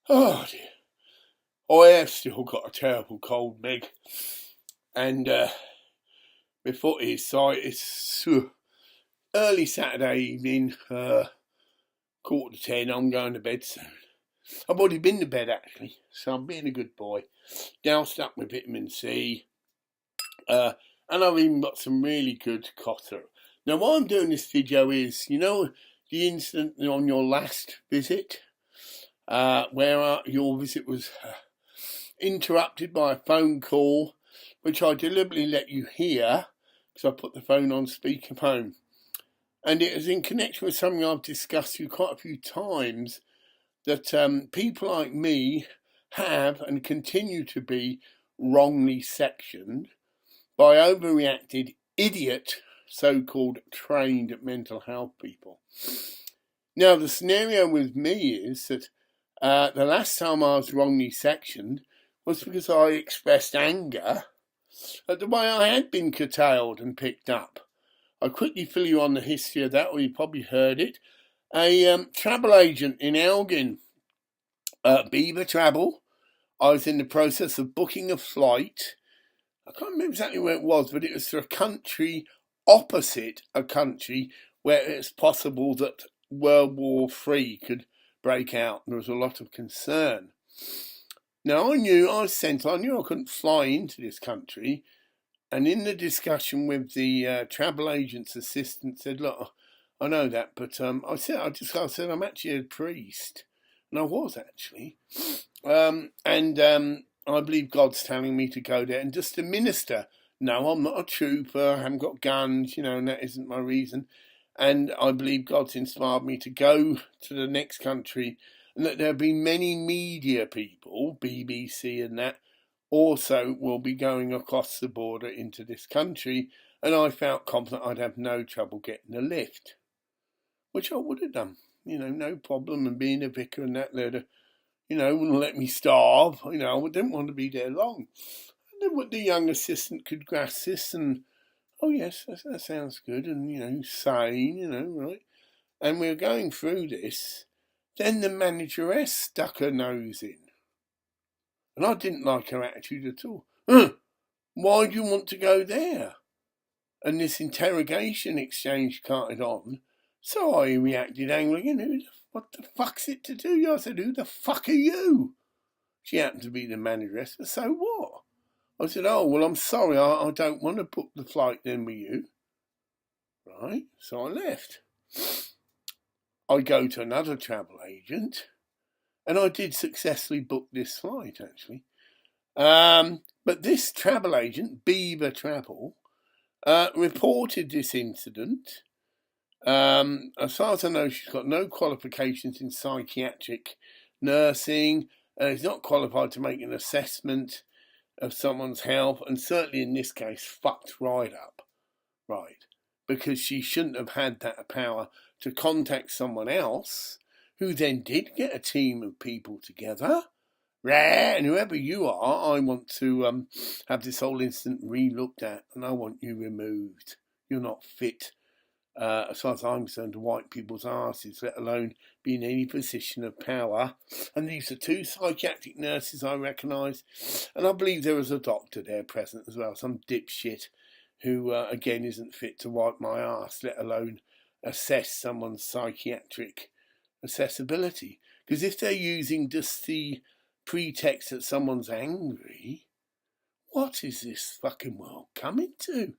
Oh dear. I have still got a terrible cold, Meg. And my foot is so it's early Saturday evening, 9:45. I'm going to bed soon. I've already been to bed actually, so I'm being a good boy. Doused up with vitamin C, and I've even got some really good cotter. Now, why I'm doing this video is, the incident on your last visit, where your visit was interrupted by a phone call, which I deliberately let you hear because I put the phone on speakerphone. And it was in connection with something I've discussed with you quite a few times, that people like me have and continue to be wrongly sectioned by overreacted idiot so-called trained mental health people. Now, the scenario with me is that the last time I was wrongly sectioned was because I expressed anger at the way I had been curtailed and picked up. I'll quickly fill you on the history of that, or you probably heard it. A travel agent in Elgin, Beaver Travel. I was in the process of booking a flight. I can't remember exactly where it was, but it was to a country opposite a country where it's possible that World War III could break out. There was a lot of concern. Now, I knew I couldn't fly into this country. And in the discussion with the travel agent's assistant, said, "Look, I know that, but I said I'm actually a priest, and I was actually, and I believe God's telling me to go there and just to minister. No, I'm not a trooper. I haven't got guns, and that isn't my reason. And I believe God's inspired me to go to the next country, and that there'll be many media people, BBC and that, also will be going across the border into this country, and I felt confident I'd have no trouble getting a lift, which I would have done, no problem. And being a vicar and that, they'd, wouldn't let me starve. I didn't want to be there long. And then what the young assistant could grasp this, and oh yes, that sounds good, and sane, right. And we were going through this. Then the manageress stuck her nose in. And I didn't like her attitude at all. Why do you want to go there? And this interrogation exchange started on. So I reacted angrily. What the fuck's it to do? I said, who the fuck are you? She happened to be the manageress. So what? I said, oh, well, I'm sorry. I don't want to book the flight then with you. Right? So I left. I go to another travel agent. And I did successfully book this flight, actually. But this travel agent, Beaver Travel, reported this incident. As far as I know, she's got no qualifications in psychiatric nursing, and is not qualified to make an assessment of someone's health, and certainly in this case, fucked right up. Right. Because she shouldn't have had that power to contact someone else, who then did get a team of people together. And whoever you are, I want to have this whole incident re-looked at, and I want you removed. You're not fit, as far as I'm concerned, to wipe people's asses, let alone be in any position of power. And these are two psychiatric nurses I recognise, and I believe there was a doctor there present as well, some dipshit who, again, isn't fit to wipe my ass, let alone assess someone's psychiatric accessibility. Because if they're using just the pretext that someone's angry, what is this fucking world coming to?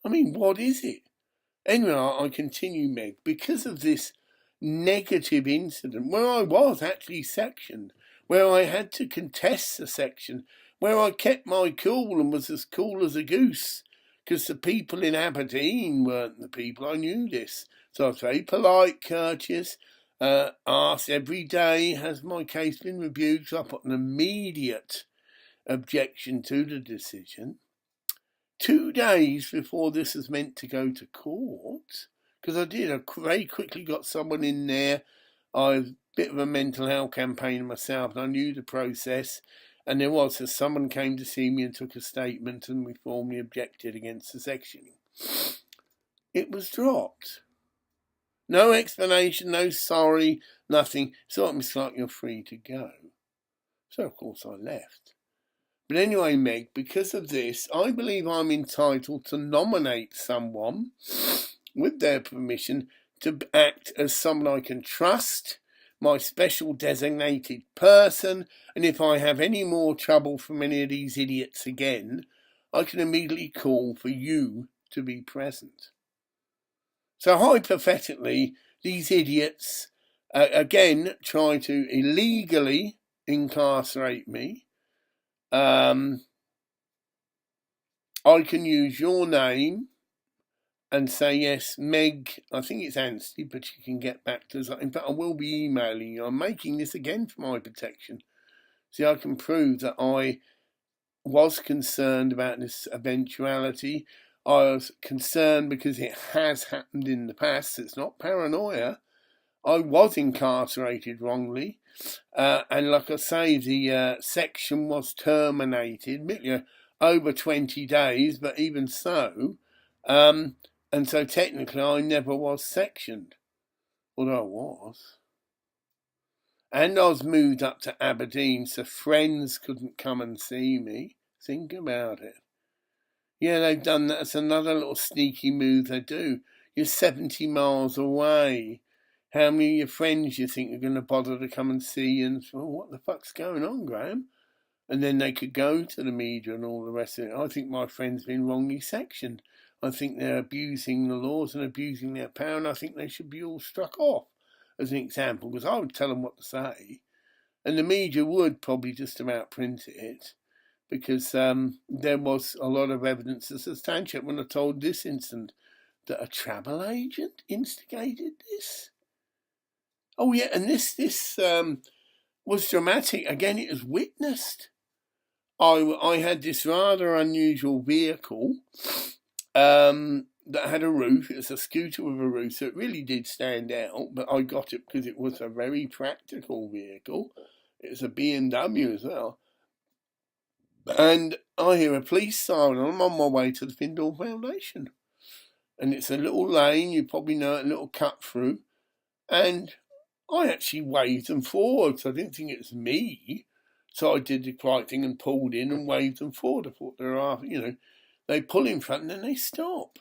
I mean, what is it? Anyway, I continue, Meg, because of this negative incident where I was actually sectioned, where I had to contest the section, where I kept my cool and was as cool as a goose, because the people in Aberdeen weren't the people. I knew this. So I was very polite, courteous, asked every day, has my case been reviewed? So I put an immediate objection to the decision. 2 days before this was meant to go to court, because I very quickly got someone in there. I was a bit of a mental health campaigner myself, and I knew the process. And there was, so someone came to see me and took a statement, and we formally objected against the sectioning. It was dropped. No explanation, no sorry, nothing. So Miss Clark, you're free to go. So of course I left. But anyway, Meg, because of this, I believe I'm entitled to nominate someone, with their permission, to act as someone I can trust, my special designated person, and if I have any more trouble from any of these idiots again, I can immediately call for you to be present. So hypothetically, these idiots, again, try to illegally incarcerate me. I can use your name and say, yes, Meg, I think it's Anslie, but you can get back to us. In fact, I will be emailing you. I'm making this again for my protection. See, I can prove that I was concerned about this eventuality. I was concerned because it has happened in the past. It's not paranoia. I was incarcerated wrongly. And like I say, the section was terminated, admittedly over 20 days, but even so. And so technically I never was sectioned, although I was. And I was moved up to Aberdeen, so friends couldn't come and see me. Think about it. Yeah, they've done that. It's another little sneaky move they do. You're 70 miles away. How many of your friends you think are going to bother to come and see you? And so, what the fuck's going on, Graham? And then they could go to the media and all the rest of it. I think my friend's been wrongly sectioned. I think they're abusing the laws and abusing their power, and I think they should be all struck off, as an example, because I would tell them what to say. And the media would probably just about print it, because there was a lot of evidence to substantiate when I told this incident that a travel agent instigated this. Oh yeah, and this was dramatic. Again, it was witnessed. I had this rather unusual vehicle that had a roof. It was a scooter with a roof, so it really did stand out. But I got it because it was a very practical vehicle. It was a BMW as well. And I hear a police siren. I'm on my way to the Findall Foundation. And it's a little lane, you probably know it, a little cut through. And I actually waved them forward, so I didn't think it was me. So I did the right thing and pulled in and waved them forward. I thought they were after, they pull in front and then they stop.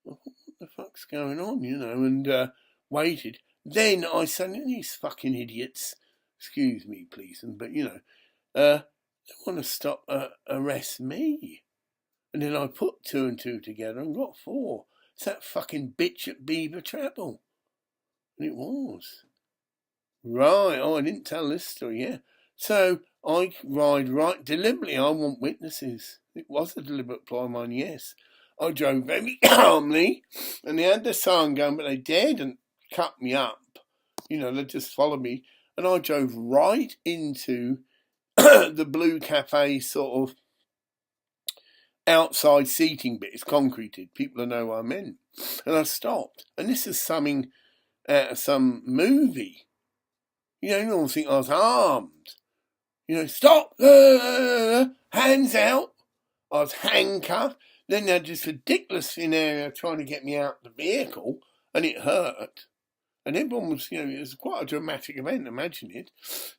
I thought, what the fuck's going on, and waited. Then I said, these fucking idiots, excuse me, please, but they want to stop, arrest me. And then I put 2 and 2 together and got 4. It's that fucking bitch at Beaver Treble. And it was. Right, I didn't tell this story, yeah. So I ride right, deliberately, I want witnesses. It was a deliberate ploy of mine, yes. I drove very calmly, and they had the siren going, but they daredn't cut me up. They just followed me. And I drove right into the Blue Cafe sort of outside seating bit. It's concreted. People will know what I meant. And I stopped. And this is something out of some movie. You don't think I was armed. Stop! Hands out! I was handcuffed. Then they had this ridiculous scenario trying to get me out the vehicle, and it hurt. And everyone was, it was quite a dramatic event, imagine it.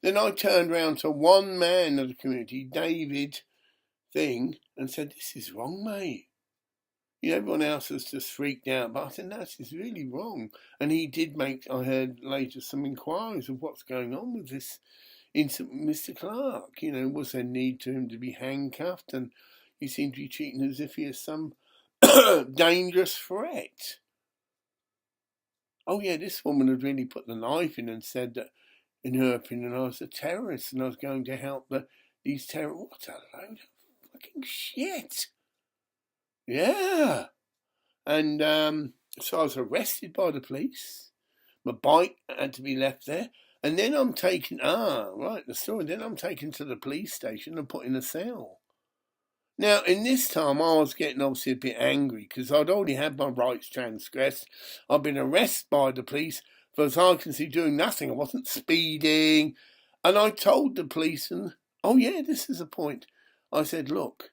Then I turned round to one man of the community, David Thing, and said, this is wrong, mate. Everyone else was just freaked out, but I said, no, this is really wrong. And he did make, I heard later, some inquiries of what's going on with this incident with Mr. Clark. Was there need to him to be handcuffed? And he seemed to be treating as if he is some dangerous threat. Oh yeah, this woman had really put the knife in and said that, in her opinion, I was a terrorist and I was going to help these terrorists. What a load of fucking shit. Yeah. And so I was arrested by the police. My bike had to be left there. And then I'm taken, the story. Then I'm taken to the police station and put in a cell. Now, in this time, I was getting obviously a bit angry because I'd already had my rights transgressed. I'd been arrested by the police for, as I can see, doing nothing. I wasn't speeding. And I told the police, and, oh yeah, this is a point. I said, look,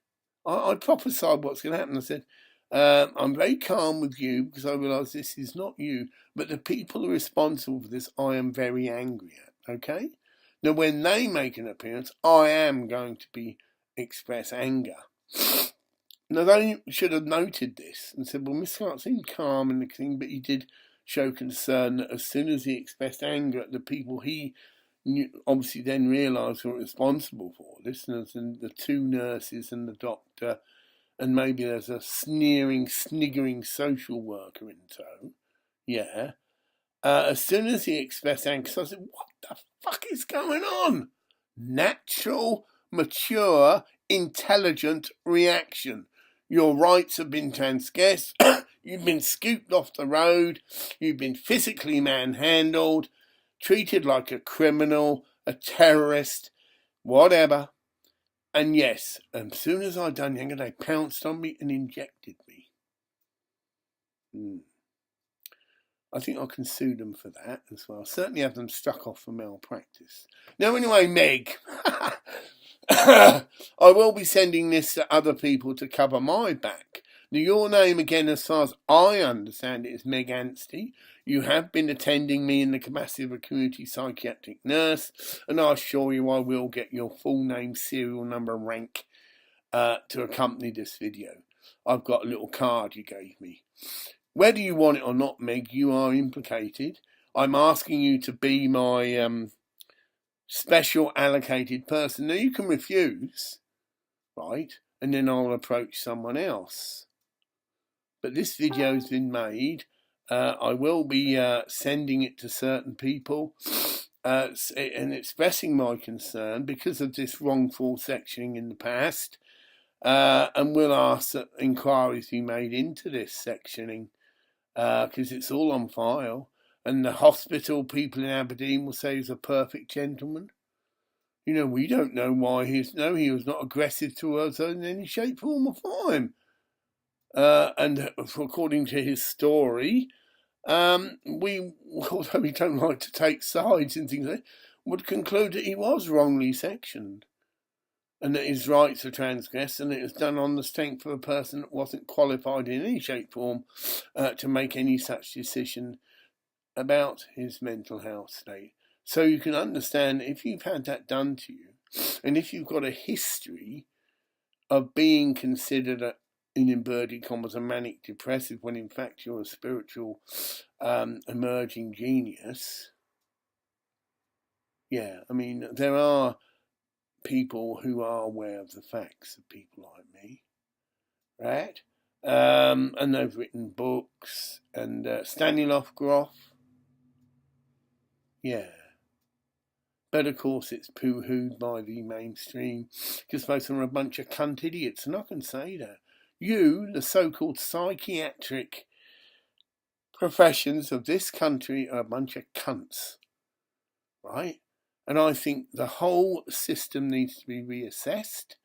I prophesied what's going to happen. I said, I'm very calm with you because I realise this is not you, but the people who are responsible for this, I am very angry at. Okay? Now, when they make an appearance, I am going to express anger. Now, they should have noted this and said, well, Mr. Clark seemed calm and the thing, but he did show concern that as soon as he expressed anger at the people he obviously then realised were responsible for this, and the two nurses and the doctor, and maybe there's a sneering, sniggering social worker in tow. Yeah. As soon as he expressed anger, so I said, what the fuck is going on? Natural, mature, intelligent reaction. Your rights have been transgressed. You've been scooped off the road. You've been physically manhandled, treated like a criminal, a terrorist, whatever. And yes, as soon as I'd done younger, they pounced on me and injected me. I think I can sue them for that as well. Certainly have them struck off for malpractice. Now, anyway, Meg, I will be sending this to other people to cover my back. Now, your name, again, as far as I understand it, is Meg Anslie. You have been attending me in the capacity of a community psychiatric nurse, and I assure you I will get your full name, serial number, rank to accompany this video. I've got a little card you gave me. Whether you want it or not, Meg, you are implicated. I'm asking you to be my special allocated person. Now, you can refuse, right? And then I'll approach someone else. But this video has been made. I will be sending it to certain people and expressing my concern because of this wrongful sectioning in the past. And we'll ask that inquiries be made into this sectioning. Because it's all on file, and the hospital people in Aberdeen will say he's a perfect gentleman. You know, we don't know why he was not aggressive to us in any shape, form, or form. And according to his story, although we don't like to take sides and things like that, would conclude that he was wrongly sectioned, and that his rights were transgressed, and it was done on the strength of a person that wasn't qualified in any shape or form to make any such decision about his mental health state. So you can understand, if you've had that done to you, and if you've got a history of being considered in inverted commas a manic depressive, when in fact you're a spiritual emerging genius. Yeah, I mean, there are people who are aware of the facts of people like me, right? And they've written books, and Stanislav Grof, yeah. But of course it's poo-hooed by the mainstream, because most of them are a bunch of cunt idiots, and I can say that. You, the so-called psychiatric professions of this country, are a bunch of cunts, right? And I think the whole system needs to be reassessed.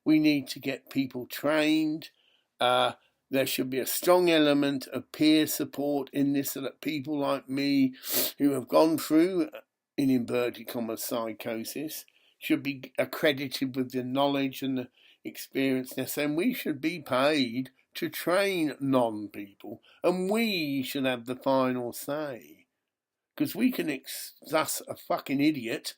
We need to get people trained. There should be a strong element of peer support in this, so that people like me who have gone through, in inverted commas, psychosis, should be accredited with the knowledge and the experience necessary. And we should be paid to train non-people, and we should have the final say. Because we can thus a fucking idiot,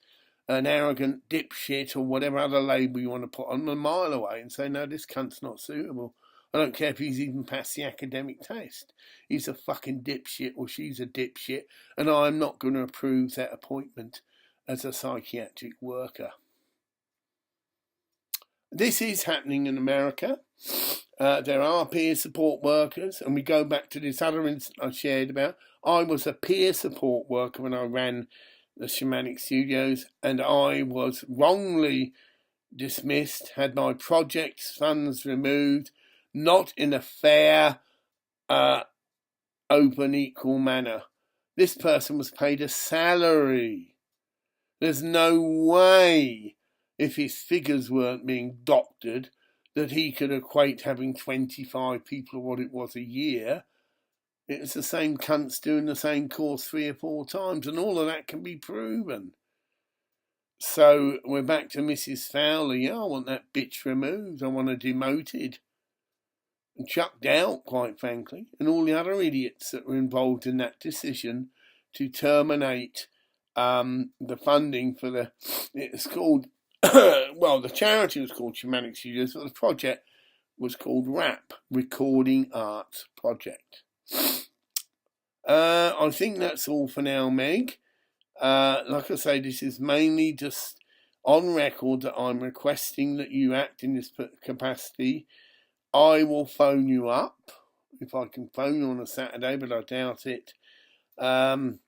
an arrogant dipshit, or whatever other label you want to put on, a mile away and say, no, this cunt's not suitable. I don't care if he's even passed the academic test. He's a fucking dipshit, or she's a dipshit, and I'm not going to approve that appointment as a psychiatric worker. This is happening in America. There are peer support workers, and we go back to this other incident I shared about. I was a peer support worker when I ran the Shamanic Studios, and I was wrongly dismissed, had my project's funds removed, not in a fair, open, equal manner. This person was paid a salary. There's no way, if his figures weren't being doctored, that he could equate having 25 people or what it was a year. It's the same cunts doing the same course 3 or 4 times, and all of that can be proven. So we're back to Mrs. Fowler. Yeah, I want that bitch removed. I want her demoted. and chucked out, quite frankly, and all the other idiots that were involved in that decision to terminate the funding for it's called, well, the charity was called Shamanic Studios, but the project was called RAP, Recording Arts Project. I think that's all for now, Meg. Like I say, this is mainly just on record that I'm requesting that you act in this capacity. I will phone you up if I can phone you on a Saturday, but I doubt it. And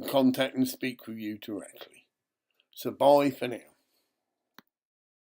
contact and speak with you directly. So bye for now.